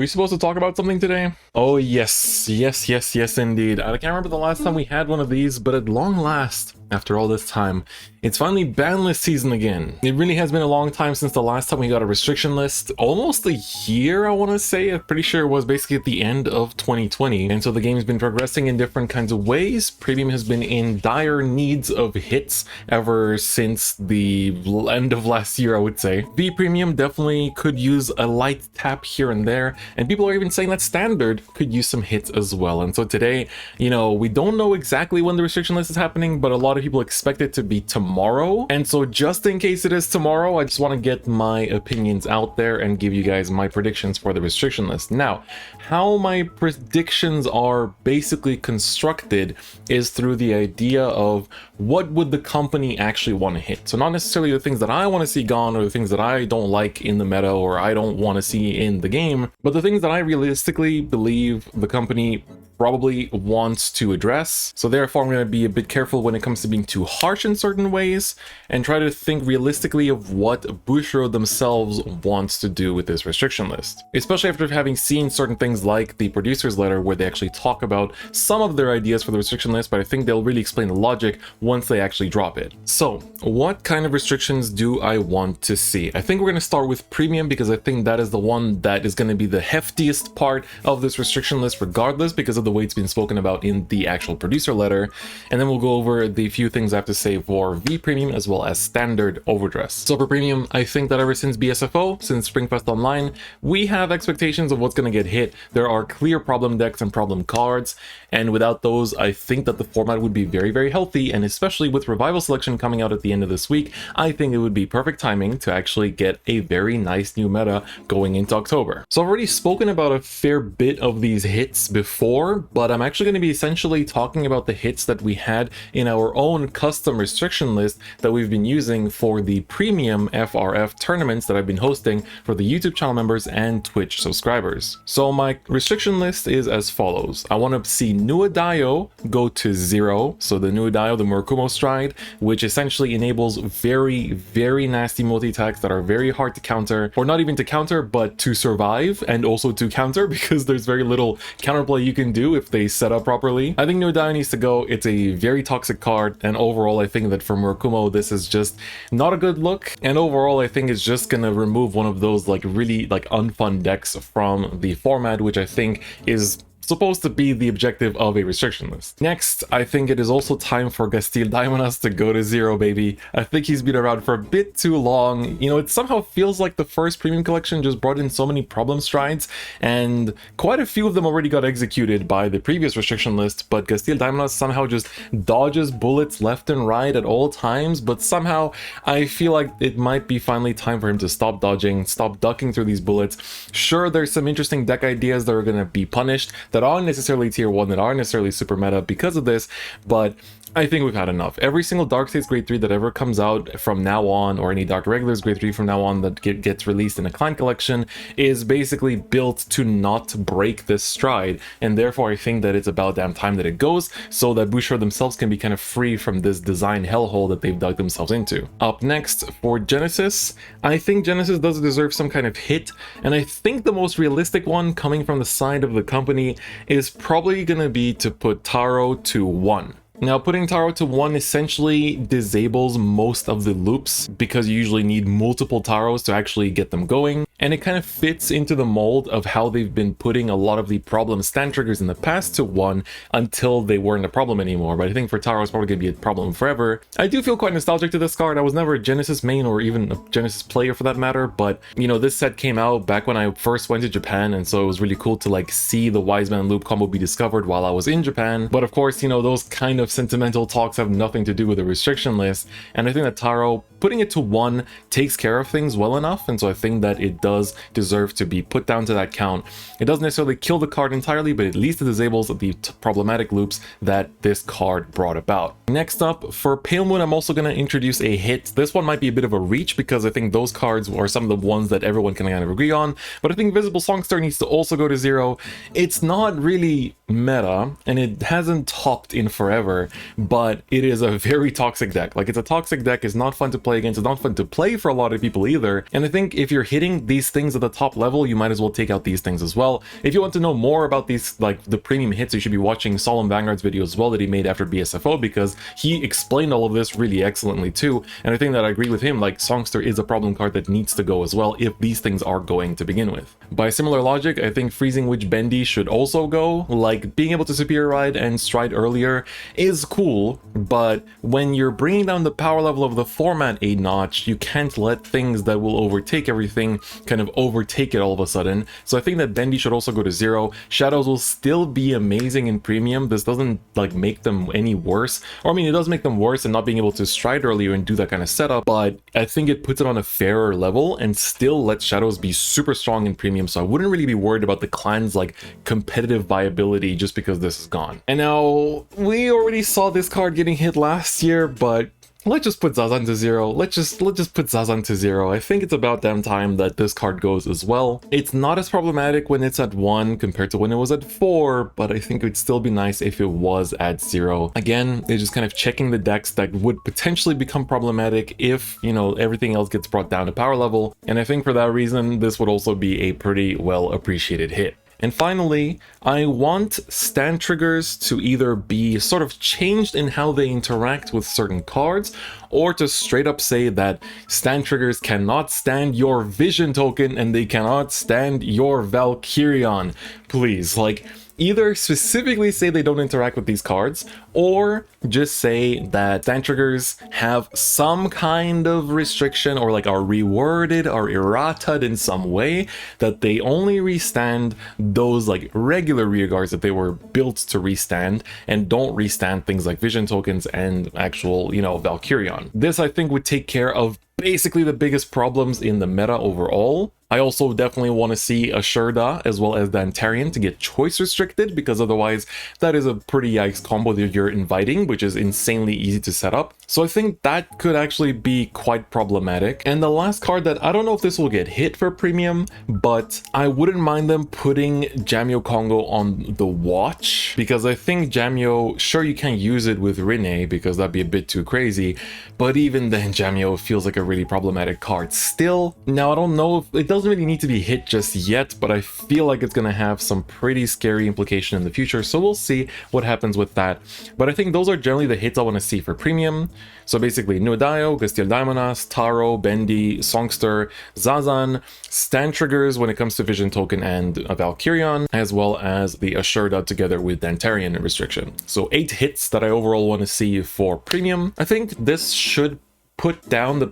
we supposed to talk about something today? Oh yes, yes indeed. I can't remember the last time we had one of these, but at long last, after all this time, it's finally ban list season again. It really has been a long time since the last time we got a restriction list. Almost a year, I want to say. I'm pretty sure it was basically at the end of 2020. And so the game's been progressing in different kinds of ways. Premium has been in dire needs of hits ever since the end of last year, I would say. V Premium definitely could use a light tap here and there. And people are even saying that Standard could use some hits as well. And so today, you know, we don't know exactly when the restriction list is happening, but a lot of people expect it to be tomorrow. And so just in case it is tomorrow, I just want to get my opinions out there and give you guys my predictions for the restriction list. Now, how my predictions are basically constructed is through the idea of what would the company actually want to hit. So not necessarily the things that I want to see gone or the things that I don't like in the meta or I don't want to see in the game, but the things that I realistically believe the company probably wants to address. So therefore I'm going to be a bit careful when it comes to being too harsh in certain ways and try to think realistically of what Bushiroad themselves wants to do with this restriction list, especially after having seen certain things like the producer's letter where they actually talk about some of their ideas for the restriction list, but I think they'll really explain the logic once they actually drop it. So what kind of restrictions do I want to see? I think we're going to start with premium because I think that is the one that is going to be the heftiest part of this restriction list regardless, because of the way it's been spoken about in the actual producer letter. And then we'll go over the few things I have to say for V Premium as well as standard overdress. So for premium, I think that ever since BSFO, since Springfest Online, we have expectations of what's going to get hit. There are clear problem decks and problem cards, and without those, I think that the format would be very, very healthy. And especially with Revival Selection coming out at the end of this week, I think it would be perfect timing to actually get a very nice new meta going into October. So I've already spoken about a fair bit of these hits before, but I'm actually going to be essentially talking about the hits that we had in our own custom restriction list that we've been using for the premium FRF tournaments that I've been hosting for the YouTube channel members and Twitch subscribers. So my restriction list is as follows. I want to see Nuadayo go to 0. So the Nuadayo, the Murakumo Stride, which essentially enables very, very nasty multi-attacks that are very hard to counter, or not even to counter, but to survive and also to counter, because there's very little counterplay you can do if they set up properly. I think Nuadayo needs to go. It's a very toxic card, and overall I think that for Murakumo this is just not a good look, and overall I think it's just gonna remove one of those like really like unfun decks from the format, which I think is supposed to be the objective of a restriction list. Next, I think it is also time for Gastil Daimonas to go to 0, baby. I think he's been around for a bit too long. You know, it somehow feels like the first premium collection just brought in so many problem strides, and quite a few of them already got executed by the previous restriction list, but Gastil Daimonas somehow just dodges bullets left and right at all times, but somehow I feel like it might be finally time for him to stop dodging, stop ducking through these bullets. Sure, there's some interesting deck ideas that are going to be punished, that aren't necessarily tier 1, that aren't necessarily super meta because of this, but I think we've had enough. Every single Dark States Grade 3 that ever comes out from now on, or any Dark Regulars Grade 3 from now on that gets released in a client collection, is basically built to not break this stride, and therefore I think that it's about damn time that it goes, so that Bushiroad themselves can be kind of free from this design hellhole that they've dug themselves into. Up next, for Genesis, I think Genesis does deserve some kind of hit, and I think the most realistic one coming from the side of the company is probably gonna be to put Taro to 1. Now, putting Taro to 1 essentially disables most of the loops because you usually need multiple Taros to actually get them going, and it kind of fits into the mold of how they've been putting a lot of the problem stand triggers in the past to 1 until they weren't a problem anymore. But I think for Taro it's probably going to be a problem forever. I do feel quite nostalgic to this card. I was never a Genesis main or even a Genesis player for that matter, but you know, this set came out back when I first went to Japan, and so it was really cool to like see the Wise Man loop combo be discovered while I was in Japan. But of course, you know, those kind of sentimental talks have nothing to do with the restriction list, and I think that Taro, putting it to 1, takes care of things well enough, and so I think that it does deserve to be put down to that count. It doesn't necessarily kill the card entirely, but at least it disables the problematic loops that this card brought about. Next up, for Pale Moon, I'm also going to introduce a hit. This one might be a bit of a reach because I think those cards are some of the ones that everyone can kind of agree on, but I think Visible Songster needs to also go to 0. It's not really meta, and it hasn't topped in forever, whatever, but it is a very toxic deck. Like, it's a toxic deck, it's not fun to play against, it's not fun to play for a lot of people either, and I think if you're hitting these things at the top level, you might as well take out these things as well. If you want to know more about these, like, the premium hits, you should be watching Solemn Vanguard's video as well that he made after BSFO, because he explained all of this really excellently too, and I think that I agree with him. Like, Songster is a problem card that needs to go as well if these things are going to begin with. By similar logic, I think Freezing Witch Bendy should also go. Like, being able to Superior Ride and Stride earlier is cool, but when you're bringing down the power level of the format a notch, you can't let things that will overtake everything kind of overtake it all of a sudden. So I think that Bendy should also go to 0. Shadows will still be amazing in premium. This doesn't like make them any worse, or I mean, it does make them worse in not being able to Stride earlier and do that kind of setup, but I think it puts it on a fairer level and still lets Shadows be super strong in premium, so I wouldn't really be worried about the clan's like competitive viability just because this is gone. And now, we already saw this card getting hit last year, but let's just put Zazan to 0. Let's just put Zazan to 0. I think it's about damn time that this card goes as well. It's not as problematic when it's at 1 compared to when it was at 4, but I think it would still be nice if it was at 0. Again, it's just kind of checking the decks that would potentially become problematic if, you know, everything else gets brought down to power level. And I think for that reason, this would also be a pretty well appreciated hit. And finally, I want stand triggers to either be sort of changed in how they interact with certain cards, or to straight up say that stand triggers cannot stand your Vision token and they cannot stand your Valkyrion. Please, like, either specifically say they don't interact with these cards, or just say that stand triggers have some kind of restriction or like are reworded or errataed in some way that they only restand those like regular rearguards that they were built to restand, and don't restand things like Vision tokens and actual, you know, Valkyrion. This I think would take care of basically the biggest problems in the meta overall. I also definitely want to see Ashurda as well as Dantarian to get choice restricted, because otherwise that is a pretty yikes combo that you're inviting, which is insanely easy to set up. So I think that could actually be quite problematic. And the last card that I don't know if this will get hit for premium, but I wouldn't mind them putting Jamio Congo on the watch, because I think Jamio, sure, you can't use it with Rene because that'd be a bit too crazy, but even then Jamio feels like a really problematic card still. Now, I don't know if it doesn't really need to be hit just yet, but I feel like it's gonna have some pretty scary implication in the future, so we'll see what happens with that. But I think those are generally the hits I want to see for premium. So basically, Nuedayo, Gastiel Daimonas, Taro, Bendy, Songster, Zazan, stand triggers when it comes to Vision token and Valkyrion, as well as the Ashurda together with Dantarian restriction. So 8 hits that I overall want to see for premium. I think this should put down the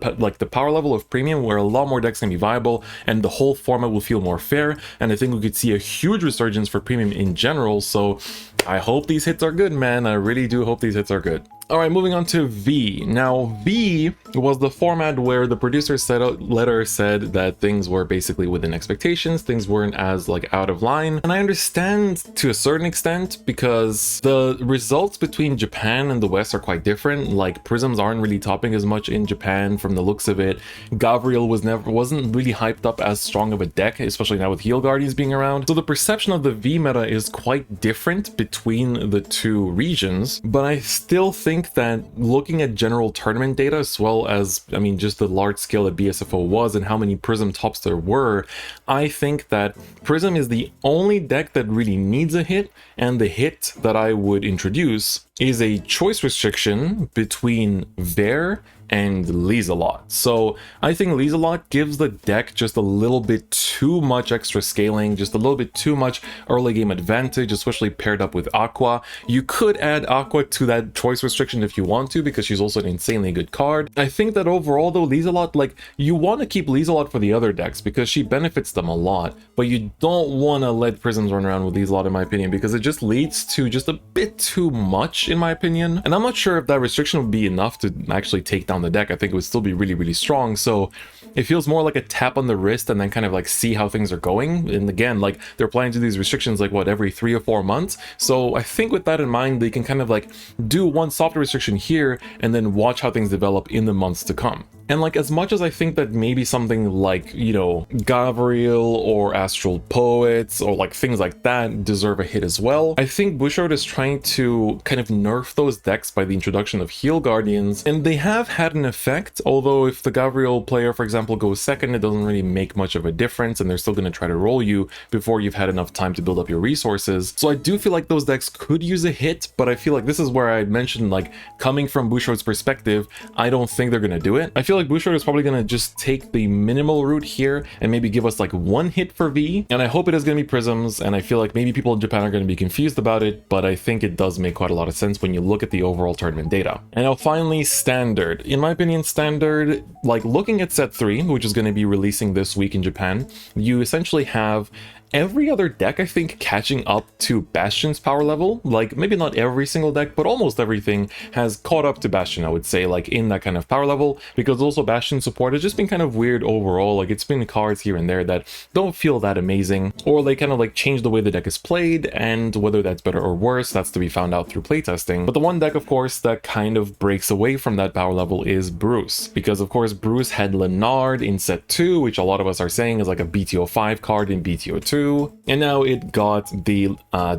power level of premium, where a lot more decks can be viable and the whole format will feel more fair, and I think we could see a huge resurgence for premium in general. So I hope these hits are good, man. I really do hope these hits are good. All right, moving on to V. Now, V was the format where the producer letter said that things were basically within expectations, things weren't as like out of line. And I understand to a certain extent, because the results between Japan and the West are quite different. Like, Prisms aren't really topping as much in Japan from the looks of it. Gavriel wasn't really hyped up as strong of a deck, especially now with Heal Guardians being around. So the perception of the V meta is quite different between the two regions, but I still think that looking at general tournament data, as well as, I mean, just the large scale that BSFO was and how many Prism tops there were, I think that Prism is the only deck that really needs a hit, and the hit that I would introduce is a choice restriction between Ver and Lieselot. So I think Lieselot gives the deck just a little bit too much extra scaling, just a little bit too much early game advantage, especially paired up with Aqua. You could add Aqua to that choice restriction if you want to, because she's also an insanely good card. I think that overall though, Lieselot, like, you want to keep Lieselot for the other decks because she benefits them a lot, but you don't want to let Prisms run around with Lieselot, in my opinion, because it just leads to just a bit too much, in my opinion. And I'm not sure if that restriction would be enough to actually take down the deck. I think it would still be really, really strong. So it feels more like a tap on the wrist and then kind of like see how things are going. And again, like, they're planning to do these restrictions like what, every 3 or 4 months. So I think with that in mind, they can kind of like do one softer restriction here and then watch how things develop in the months to come. And like, as much as I think that maybe something like, you know, Gabriel or Astral Poets or like things like that deserve a hit as well, I think Bushiroad is trying to kind of nerf those decks by the introduction of Heal Guardians, and they have had an effect, although if the Gabriel player, for example, goes second, it doesn't really make much of a difference, and they're still going to try to roll you before you've had enough time to build up your resources. So I do feel like those decks could use a hit, but I feel like this is where I mentioned, like, coming from Bushiroad's perspective, I don't think they're going to do it. I feel like Bushiroad is probably going to just take the minimal route here and maybe give us like one hit for V, and I hope it is going to be Prisms, and I feel like maybe people in Japan are going to be confused about it, but I think it does make quite a lot of sense when you look at the overall tournament data. And now finally, Standard. In my opinion, Standard, like looking at set 3, which is going to be releasing this week in Japan, you essentially have every other deck, I think, catching up to Bastion's power level. Like, maybe not every single deck, but almost everything has caught up to Bastion, I would say, like in that kind of power level, because also Bastion support has just been kind of weird overall. Like, it's been cards here and there that don't feel that amazing, or they kind of like change the way the deck is played, and whether that's better or worse, that's to be found out through playtesting. But the one deck, of course, that kind of breaks away from that power level is Bruce, because of course Bruce had Leonard in set 2, which a lot of us are saying is like a BTO 5 card in BTO 2. And now it got the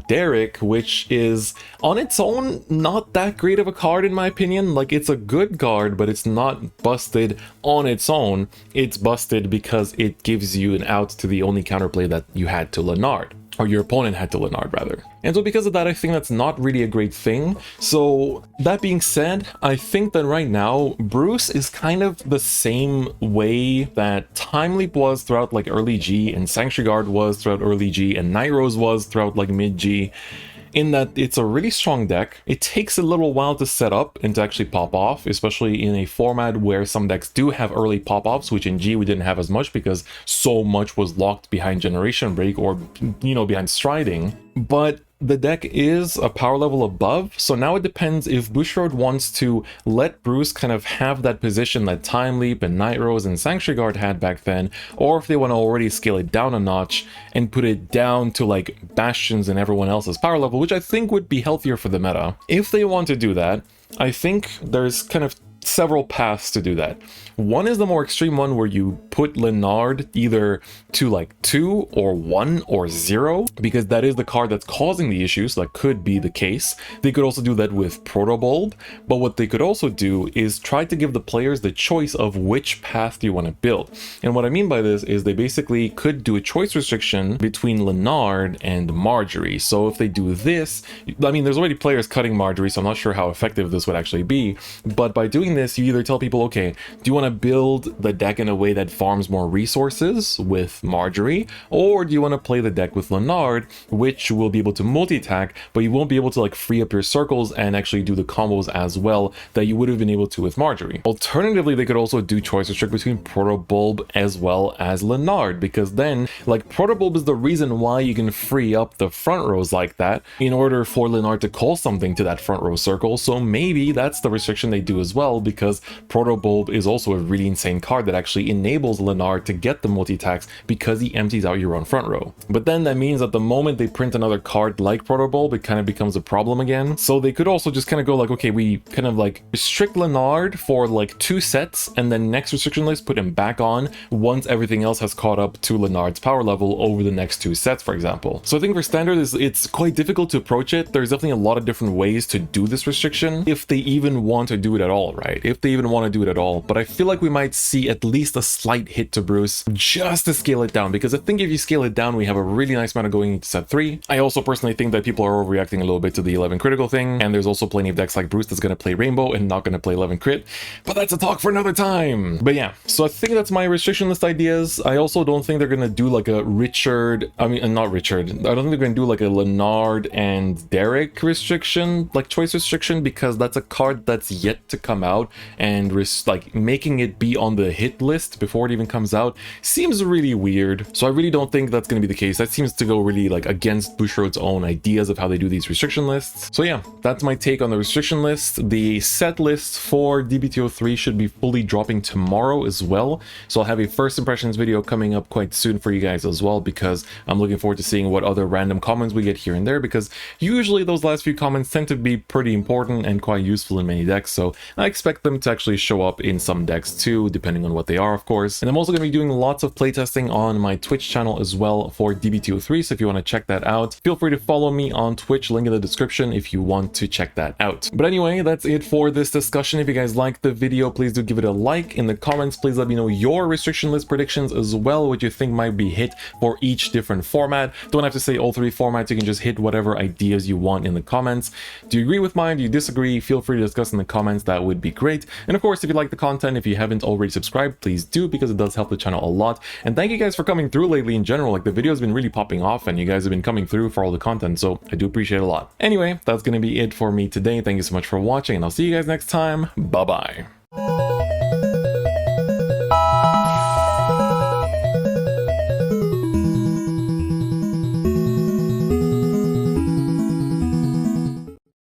Derek, which is on its own not that great of a card in my opinion. Like, it's a good card, but it's not busted on its own. It's busted because it gives you an out to the only counterplay that you had to Leonard, or your opponent had to Leonard rather. And so because of that, I think that's not really a great thing. So that being said, I think that right now Bruce is kind of the same way that Time Leap was throughout like early G, and Sanctuary Guard was throughout early G, and Night Rose was throughout like mid G, in that it's a really strong deck. It takes a little while to set up and to actually pop off, especially in a format where some decks do have early pop-offs, which in G we didn't have as much because so much was locked behind Generation Break or, you know, behind Striding. But the deck is a power level above, so now it depends if Bushiroad wants to let Bruce kind of have that position that Time Leap and Night Rose and Sanctuary Guard had back then, or if they want to already scale it down a notch and put it down to like Bastions and everyone else's power level, which I think would be healthier for the meta. If they want to do that, I think there's kind of several paths to do that. One is the more extreme one where you put Leonard either to like 2 or 1 or 0, because that is the card that's causing the issues. That could be the case. They could also do that with Protobulb, but what they could also do is try to give the players the choice of which path do you want to build. And what I mean by this is they basically could do a choice restriction between Leonard and Marjorie. So if they do this, I mean, there's already players cutting Marjorie, so I'm not sure how effective this would actually be, but by doing this, you either tell people, okay, do you want to build the deck in a way that farms more resources with Marjorie, or do you want to play the deck with Leonard, which will be able to multi-attack, but you won't be able to like free up your circles and actually do the combos as well that you would have been able to with Marjorie. Alternatively, they could also do choice restrict between Protobulb as well as Leonard, because then like Protobulb is the reason why you can free up the front rows like that in order for Leonard to call something to that front row circle. So maybe that's the restriction they do as well, because Protobulb is also a really insane card that actually enables Leonard to get the multi-attacks because he empties out your own front row. But then that means that the moment they print another card like Protobulb, it kind of becomes a problem again. So they could also just kind of go like, okay, we kind of like restrict Leonard for like 2 sets, and then next restriction list put him back on once everything else has caught up to Leonard's power level over the next 2 sets, for example. So I think for Standard, it's quite difficult to approach it. There's definitely a lot of different ways to do this restriction, if they even want to do it at all, right? If they even want to do it at all. But I feel like we might see at least a slight hit to Bruce just to scale it down, because I think if you scale it down, we have a really nice amount of going into set 3. I also personally think that people are overreacting a little bit to the 11 critical thing, and there's also plenty of decks like Bruce that's going to play Rainbow and not going to play 11 crit, but that's a talk for another time. But yeah, so I think that's my restriction list ideas. I also don't think they're going to do like a Richard, I mean, not Richard, I don't think they're going to do like a Leonard and Derek restriction, like choice restriction, because that's a card that's yet to come out, and like making it be on the hit list before it even comes out seems really weird. So I really don't think that's going to be the case. That seems to go really like against Bushiroad's own ideas of how they do these restriction lists. So yeah, that's my take on the restriction list. The set list for DBTO 3 should be fully dropping tomorrow as well. So I'll have a first impressions video coming up quite soon for you guys as well, because I'm looking forward to seeing what other random comments we get here and there, because usually those last few comments tend to be pretty important and quite useful in many decks. So I expect expect them to actually show up in some decks too, depending on what they are, of course. And I'm also going to be doing lots of playtesting on my Twitch channel as well for DB203, so if you want to check that out, feel free to follow me on Twitch, link in the description if you want to check that out. But anyway, that's it for this discussion. If you guys liked the video, please do give it a like. In the comments, please let me know your restriction list predictions as well, what you think might be hit for each different format. Don't have to say all 3 formats, you can just hit whatever ideas you want in the comments. Do you agree with mine? Do you disagree? Feel free to discuss in the comments, that would be great. And of course, if you like the content, if you haven't already subscribed, please do, because it does help the channel a lot. And thank you guys for coming through lately in general. Like, the video's been really popping off and you guys have been coming through for all the content, so I do appreciate it a lot. Anyway, that's gonna be it for me today. Thank you so much for watching, and I'll see you guys next time. Bye bye.